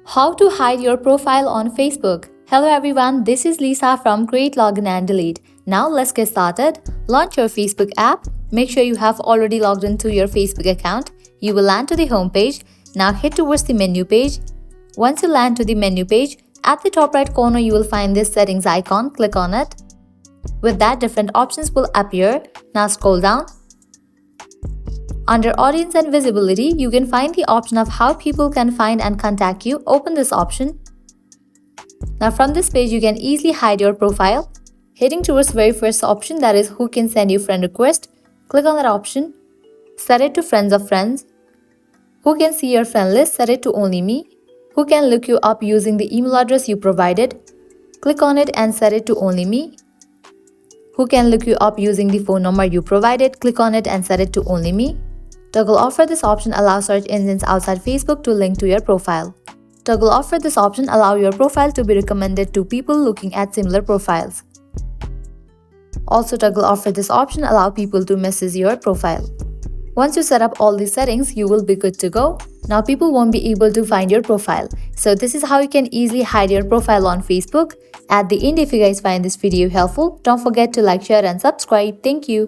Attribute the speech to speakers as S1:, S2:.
S1: How to hide your profile on Facebook. Hello everyone, this is Lisa from Create Login and Delete. Now let's get started. Launch your Facebook app. Make sure you have already logged into your Facebook account. You will land to the home page. Now head towards the menu page. Once you land to the menu page, at the top right corner you will find this settings icon. Click on it. With that, different options will appear. Now scroll down. Under Audience and Visibility, you can find the option of how people can find and contact you. Open this option. Now from this page, you can easily hide your profile. Heading towards the very first option, that is who can send you friend request. Click on that option. Set it to friends of friends. Who can see your friend list? Set it to only me. Who can look you up using the email address you provided? Click on it and set it to only me. Who can look you up using the phone number you provided? Click on it and set it to only me. Toggle off for this option allows search engines outside Facebook to link to your profile. Toggle off for this option allow your profile to be recommended to people looking at similar profiles. Also toggle off for this option allow people to message your profile. Once you set up all these settings, you will be good to go. Now people won't be able to find your profile. So this is how you can easily hide your profile on Facebook. At the end, if you guys find this video helpful, don't forget to like, share and subscribe. Thank you.